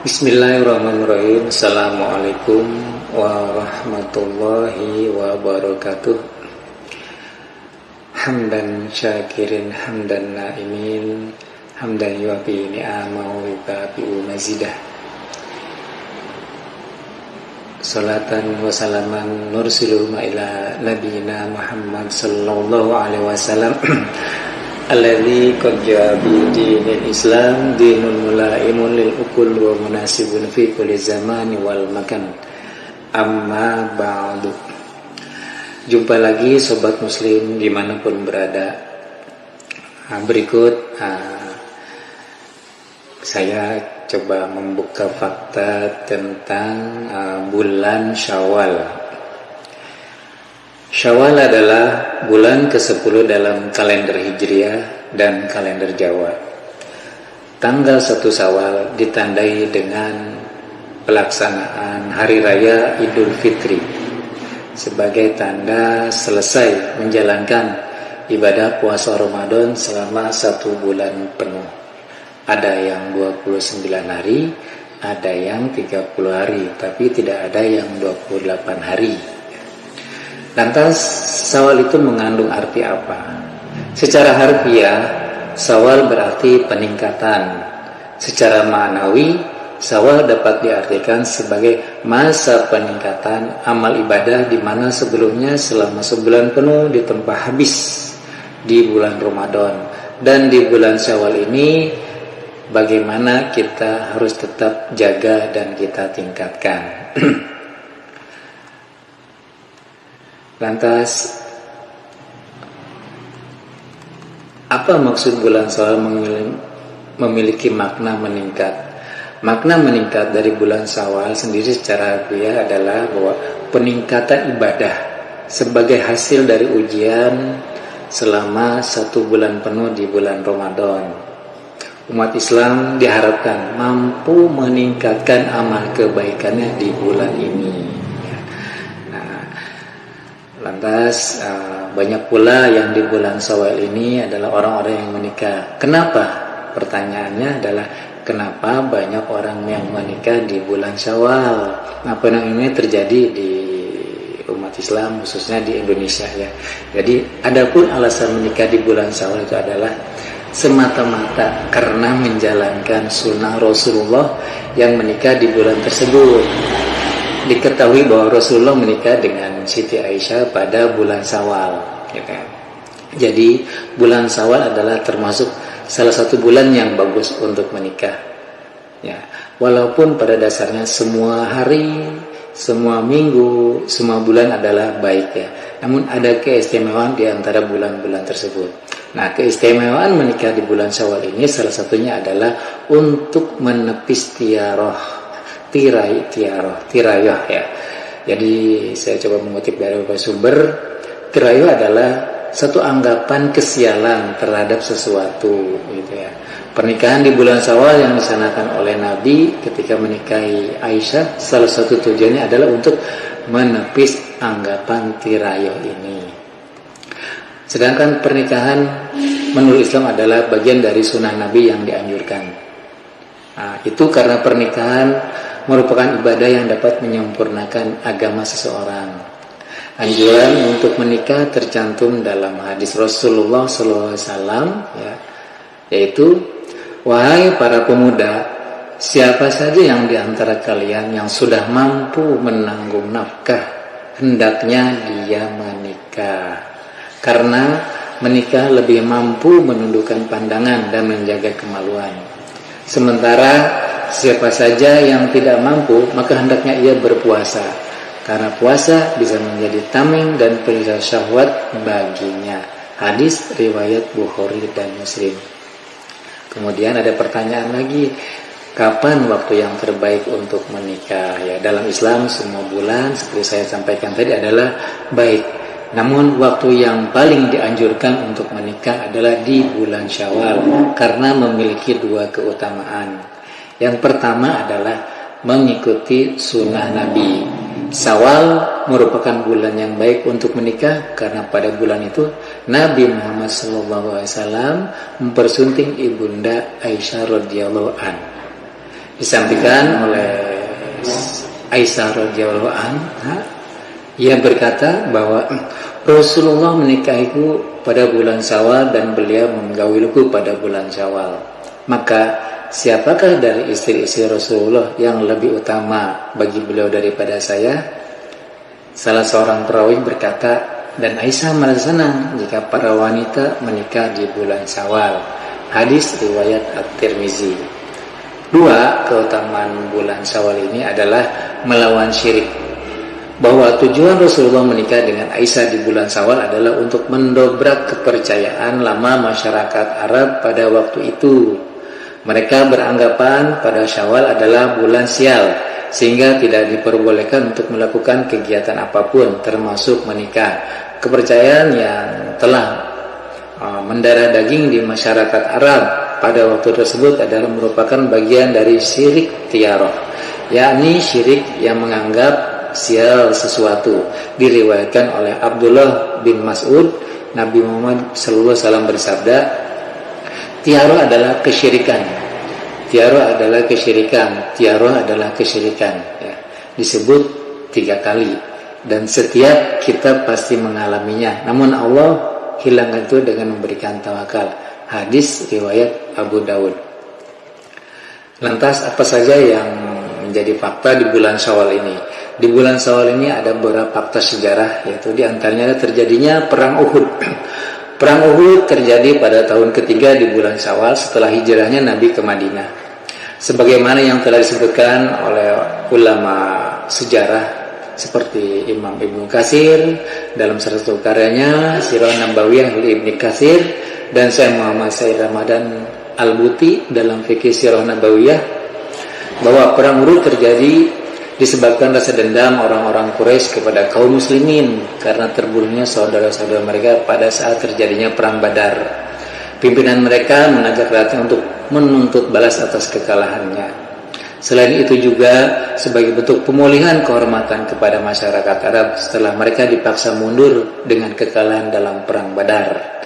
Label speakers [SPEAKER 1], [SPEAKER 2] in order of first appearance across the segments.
[SPEAKER 1] Bismillahirrahmanirrahim. Assalamualaikum warahmatullahi wabarakatuh. Hamdan syakirin, hamdan naimin, hamdan yuafi ni'amahu yukafi'u mazidah. Salatan wa salaman nursilu ila nabiyina Muhammad sallallahu alaihi wasallam alladzi qad jaa bi dinil Islam dinul mulaimun lil ukul wa munasibun fi kulli zamani wal makan. Amma ba'du. Jumpa lagi sobat muslim dimanapun berada. Berikut saya coba membuka fakta tentang bulan Syawal. Syawal adalah bulan ke-10 dalam kalender Hijriah dan kalender Jawa. Tanggal 1 Syawal ditandai dengan pelaksanaan Hari Raya Idul Fitri sebagai tanda selesai menjalankan ibadah puasa Ramadan selama 1 bulan penuh. Ada yang 29 hari, ada yang 30 hari, tapi tidak ada yang 28 hari. Lantas Syawal itu mengandung arti apa? Secara harfiah, Syawal berarti peningkatan. Secara ma'nawi, Syawal dapat diartikan sebagai masa peningkatan amal ibadah di mana sebelumnya selama sebulan penuh ditempa habis di bulan Ramadan. Dan di bulan Syawal ini bagaimana kita harus tetap jaga dan kita tingkatkan. Lantas, apa maksud bulan Syawal memiliki makna meningkat? Makna meningkat dari bulan Syawal sendiri secara harfiah adalah bahwa peningkatan ibadah sebagai hasil dari ujian selama 1 bulan penuh di bulan Ramadan. Umat Islam diharapkan mampu meningkatkan amal kebaikannya di bulan ini. Lantas banyak pula yang di bulan Syawal ini adalah orang-orang yang menikah. Kenapa? Pertanyaannya adalah kenapa banyak orang yang menikah di bulan Syawal? Nah, fenomena ini terjadi di umat Islam khususnya di Indonesia ya. Jadi adapun alasan menikah di bulan Syawal itu adalah semata-mata karena menjalankan sunnah Rasulullah yang menikah di bulan tersebut. Diketahui bahwa Rasulullah menikah dengan Siti Aisyah pada bulan Syawal. Gitu. Jadi bulan Syawal adalah termasuk salah satu bulan yang bagus untuk menikah. Ya, walaupun pada dasarnya semua hari, semua minggu, semua bulan adalah baik ya. Namun ada keistimewaan di antara bulan-bulan tersebut. Nah, keistimewaan menikah di bulan Syawal ini salah satunya adalah untuk menepis tirayah ya. Jadi saya coba mengutip dari beberapa sumber. Tirayah adalah satu anggapan kesialan terhadap sesuatu gitu ya. Pernikahan di bulan Syawal yang disanakan oleh Nabi ketika menikahi Aisyah, salah satu tujuannya adalah untuk menepis anggapan tirayah ini. Sedangkan pernikahan menurut Islam adalah bagian dari sunnah Nabi yang dianjurkan. Nah, itu karena pernikahan merupakan ibadah yang dapat menyempurnakan agama seseorang. Anjuran untuk menikah tercantum dalam hadis Rasulullah SAW ya, yaitu, wahai para pemuda, siapa saja yang di antara kalian yang sudah mampu menanggung nafkah, hendaknya dia menikah. Karena menikah lebih mampu menundukkan pandangan dan menjaga kemaluan. Sementara siapa saja yang tidak mampu, maka hendaknya ia berpuasa. Karena puasa bisa menjadi tameng dan penyelesaian syahwat baginya. Hadis riwayat Bukhari dan Muslim. Kemudian ada pertanyaan lagi, kapan waktu yang terbaik untuk menikah? Ya, dalam Islam semua bulan seperti saya sampaikan tadi adalah baik. Namun waktu yang paling dianjurkan untuk menikah adalah di bulan Syawal karena memiliki 2 keutamaan. Yang pertama adalah mengikuti sunnah Nabi. Syawal merupakan bulan yang baik untuk menikah karena pada bulan itu Nabi Muhammad SAW mempersunting ibunda Aisyah radhiyallahu an. Disampaikan oleh Aisyah radhiyallahu anha, ia berkata bahwa Rasulullah menikahiku pada bulan Syawal dan beliau menggauliku pada bulan Syawal. Maka siapakah dari istri-istri Rasulullah yang lebih utama bagi beliau daripada saya? Salah seorang perawi berkata, dan Aisyah merasa senang jika para wanita menikah di bulan Syawal. Hadis riwayat At-Tirmizi. 2. Keutamaan bulan Syawal ini adalah melawan syirik. Bahwa tujuan Rasulullah menikah dengan Aisyah di bulan Syawal adalah untuk mendobrak kepercayaan lama masyarakat Arab pada waktu itu. Mereka beranggapan pada Syawal adalah bulan sial, sehingga tidak diperbolehkan untuk melakukan kegiatan apapun, termasuk menikah. Kepercayaan yang telah mendarah daging di masyarakat Arab pada waktu tersebut adalah merupakan bagian dari syirik tiaroh, yakni syirik yang menganggap sial sesuatu. Diriwayatkan oleh Abdullah bin Mas'ud, Nabi Muhammad SAW bersabda, tiaroh adalah kesyirikan. Tiaroh adalah kesyirikan. Tiaroh adalah kesyirikan. Ya, disebut 3 kali. Dan setiap kita pasti mengalaminya. Namun Allah hilangkan itu dengan memberikan tawakal. Hadis riwayat Abu Daud. Lantas apa saja yang menjadi fakta di bulan Syawal ini? Di bulan Syawal ini ada beberapa fakta sejarah, yaitu diantaranya terjadinya perang Uhud. Perang Uhud terjadi pada tahun ketiga di bulan Syawal setelah hijrahnya Nabi ke Madinah. Sebagaimana yang telah disebutkan oleh ulama sejarah seperti Imam Ibnu Katsir dalam salah satu karyanya Sirah Nabawiyah Ibnu Katsir, dan Syekh Muhammad Said Ramadan Al-Buti dalam fikih Sirah Nabawiyah, bahwa perang Uhud terjadi disebabkan rasa dendam orang-orang Quraisy kepada kaum muslimin karena terbunuhnya saudara-saudara mereka pada saat terjadinya perang Badar. Pimpinan mereka mengajak rakyatnya untuk menuntut balas atas kekalahannya. Selain itu juga sebagai bentuk pemulihan kehormatan kepada masyarakat Arab setelah mereka dipaksa mundur dengan kekalahan dalam perang Badar.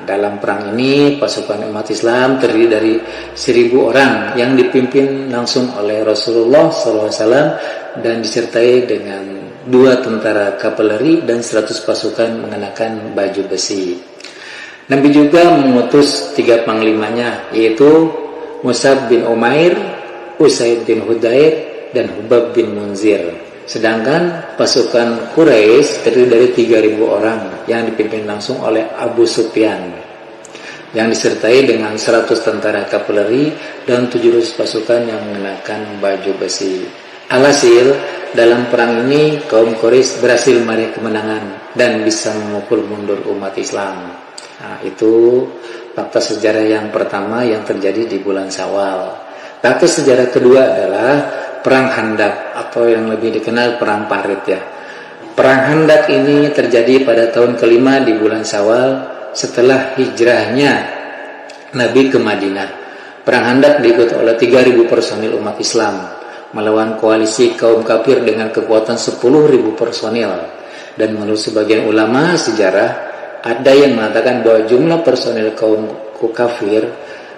[SPEAKER 1] Dalam perang ini pasukan umat Islam terdiri dari 1.000 orang yang dipimpin langsung oleh Rasulullah SAW dan disertai dengan 2 tentara kavaleri dan 100 pasukan mengenakan baju besi. Nabi juga mengutus 3 panglimanya, yaitu Mus'ab bin Umair, Usaid bin Hudair, dan Hubab bin Munzir. Sedangkan pasukan Quraisy terdiri dari 3.000 orang yang dipimpin langsung oleh Abu Sufyan, yang disertai dengan 100 tentara kavaleri dan 700 pasukan yang mengenakan baju besi. Alhasil, dalam perang ini kaum Quraisy berhasil meraih kemenangan dan bisa memukul mundur umat Islam. Itu fakta sejarah yang pertama yang terjadi di bulan Syawal. Fakta sejarah kedua adalah Perang Khandaq, atau yang lebih dikenal Perang Parit ya. Perang Khandaq ini terjadi pada tahun kelima di bulan Syawal setelah hijrahnya Nabi ke Madinah. Perang Khandaq diikuti oleh 3.000 personil umat Islam melawan koalisi kaum kafir dengan kekuatan 10.000 personil. Dan menurut sebagian ulama sejarah, ada yang mengatakan bahwa jumlah personil kaum kafir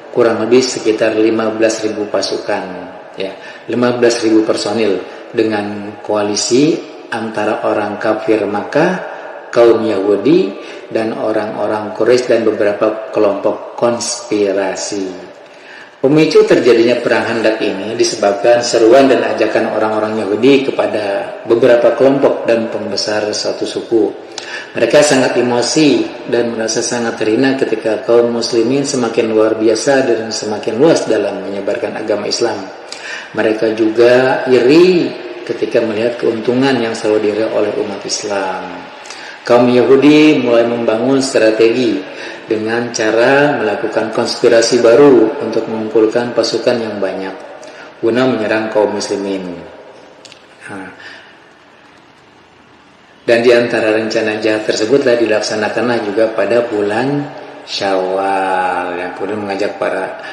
[SPEAKER 1] kurang lebih sekitar 15.000 pasukan. Ya, 15.000 personil dengan koalisi antara orang kafir Makkah, kaum Yahudi, dan orang-orang Quraisy dan beberapa kelompok konspirasi. Pemicu terjadinya perang Khandaq ini disebabkan seruan dan ajakan orang-orang Yahudi kepada beberapa kelompok dan pembesar suatu suku. Mereka sangat emosi dan merasa sangat terhina ketika kaum muslimin semakin luar biasa dan semakin luas dalam menyebarkan agama Islam. Mereka juga iri ketika melihat keuntungan yang selalu diraih oleh umat Islam. Kaum Yahudi mulai membangun strategi dengan cara melakukan konspirasi baru untuk mengumpulkan pasukan yang banyak guna menyerang kaum muslimin. Dan di antara rencana jahat tersebutlah dilaksanakanlah juga pada bulan Syawal, yang kemudian mengajak para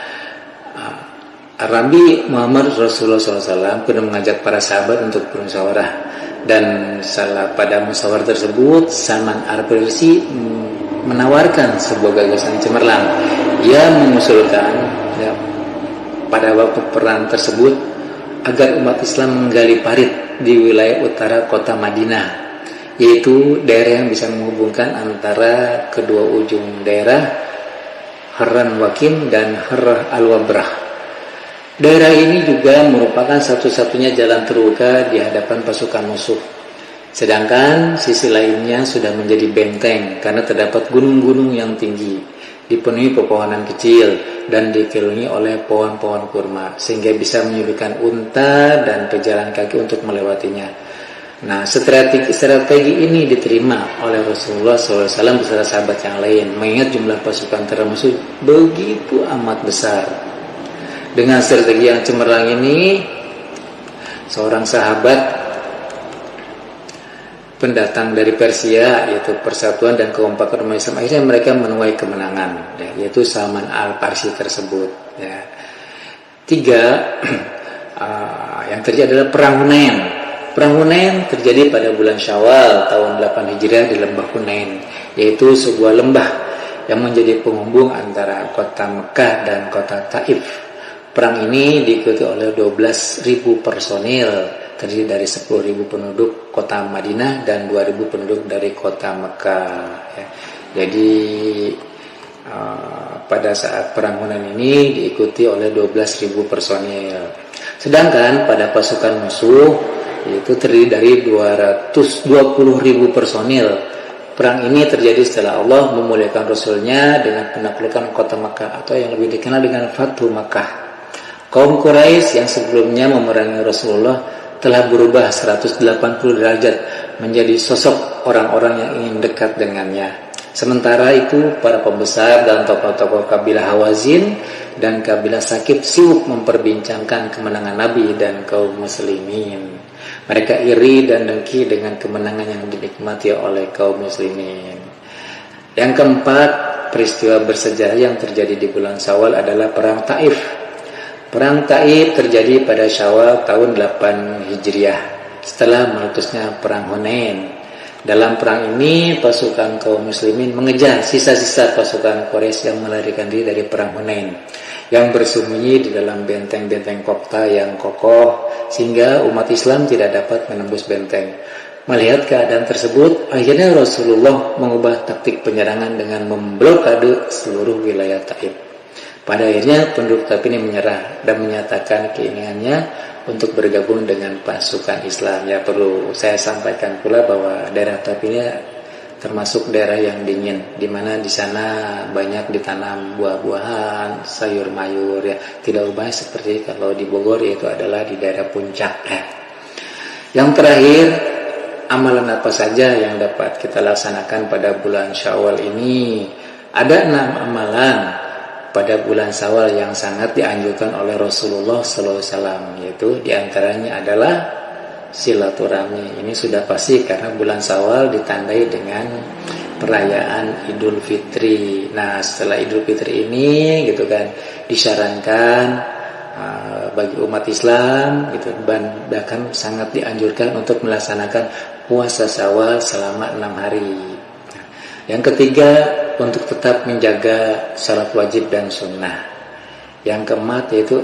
[SPEAKER 1] Nabi Muhammad Rasulullah SAW kemudian mengajak para sahabat untuk bermusyawarah Dan pada musyawarah tersebut Salman Al-Farisi menawarkan sebuah gagasan cemerlang. Ia mengusulkan ya, pada waktu perang tersebut agar umat Islam menggali parit di wilayah utara kota Madinah, yaitu daerah yang bisa menghubungkan antara kedua ujung daerah Harran Wakim dan Harrah Al-Wabrah. Daerah ini juga merupakan satu-satunya jalan terbuka di hadapan pasukan musuh. Sedangkan sisi lainnya sudah menjadi benteng karena terdapat gunung-gunung yang tinggi, dipenuhi pepohonan kecil dan dikelilingi oleh pohon-pohon kurma, sehingga bisa menyulitkan unta dan pejalan kaki untuk melewatinya. Nah, strategi ini diterima oleh Rasulullah SAW beserta sahabat yang lain, mengingat jumlah pasukan terhadap musuh begitu amat besar. Dengan strategi yang cemerlang ini, seorang sahabat pendatang dari Persia, yaitu persatuan dan kekompakan umat Islam, akhirnya mereka menuai kemenangan, ya, yaitu Salman Al-Farisi tersebut. Ya. 3, yang terjadi adalah Perang Hunain. Perang Hunain terjadi pada bulan Syawal tahun 8 Hijriah di lembah Hunain, yaitu sebuah lembah yang menjadi penghubung antara kota Mekah dan kota Taif. Perang ini diikuti oleh 12.000 personil, terdiri dari 10.000 penduduk kota Madinah dan 2.000 penduduk dari kota Mekah. Ya. Jadi pada saat perang Hunain ini diikuti oleh 12.000 personil. Sedangkan pada pasukan musuh itu terdiri dari 220.000 personil. Perang ini terjadi setelah Allah memuliakan Rasulnya dengan penaklukan kota Mekah, atau yang lebih dikenal dengan Fathu Makkah. Kaum Quraisy yang sebelumnya memerangi Rasulullah telah berubah 180 derajat menjadi sosok orang-orang yang ingin dekat dengannya. Sementara itu, para pembesar dan tokoh-tokoh kabilah Hawazin dan kabilah Sakif sibuk memperbincangkan kemenangan Nabi dan kaum muslimin. Mereka iri dan dengki dengan kemenangan yang dinikmati oleh kaum muslimin. Yang keempat, peristiwa bersejarah yang terjadi di bulan Syawal adalah Perang Taif. Perang Taif terjadi pada Syawal tahun 8 Hijriah setelah meletusnya Perang Hunain. Dalam perang ini, pasukan kaum muslimin mengejar sisa-sisa pasukan Quraisy yang melarikan diri dari Perang Hunain, yang bersembunyi di dalam benteng-benteng kota yang kokoh, sehingga umat Islam tidak dapat menembus benteng. Melihat keadaan tersebut, akhirnya Rasulullah mengubah taktik penyerangan dengan memblokade seluruh wilayah Taif. Pada akhirnya penduduk Taif ini menyerah dan menyatakan keinginannya untuk bergabung dengan pasukan Islam. Ya, perlu saya sampaikan pula bahwa daerah Taif ini termasuk daerah yang dingin, di mana di sana banyak ditanam buah-buahan, sayur mayur, ya, tidak ubah seperti kalau di Bogor, yaitu adalah di daerah puncak. Yang terakhir, amalan apa saja yang dapat kita laksanakan pada bulan Syawal ini? Ada 6 amalan pada bulan Syawal yang sangat dianjurkan oleh Rasulullah SAW, yaitu diantaranya adalah silaturahmi. Ini sudah pasti karena bulan Syawal ditandai dengan perayaan Idul Fitri. Nah, setelah Idul Fitri ini gitu kan, disarankan bagi umat Islam gitu, bahkan sangat dianjurkan untuk melaksanakan puasa Syawal selama 6 hari. Yang ketiga, untuk tetap menjaga salat wajib dan sunnah. Yang keempat itu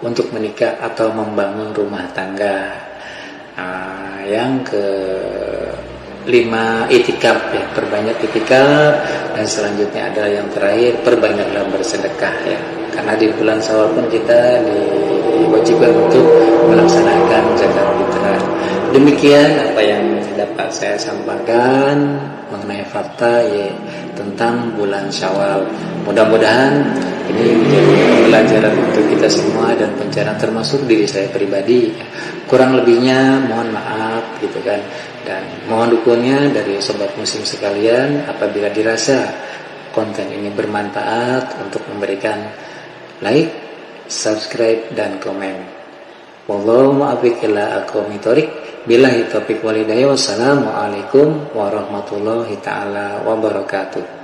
[SPEAKER 1] untuk menikah atau membangun rumah tangga. Yang kelima, itikaf, ya, perbanyak itikaf. Dan selanjutnya adalah yang terakhir, perbanyaklah bersedekah, ya. Karena di bulan Syawal pun kita diwajibkan untuk melaksanakan zakat fitrah. Demikian apa yang dapat saya sampaikan mengenai fakta tentang bulan Syawal. Mudah-mudahan ini menjadi pelajaran untuk kita semua dan pencerahan, termasuk diri saya pribadi. Kurang lebihnya mohon maaf gitu kan, dan mohon dukungannya dari sobat muslim sekalian apabila dirasa konten ini bermanfaat untuk memberikan like, subscribe, dan komen. Wallahu muwaffiq ila aqwamit thoriq. Billahi taufiq wal hidayah. Wassalamualaikum warahmatullahi taala wabarakatuh.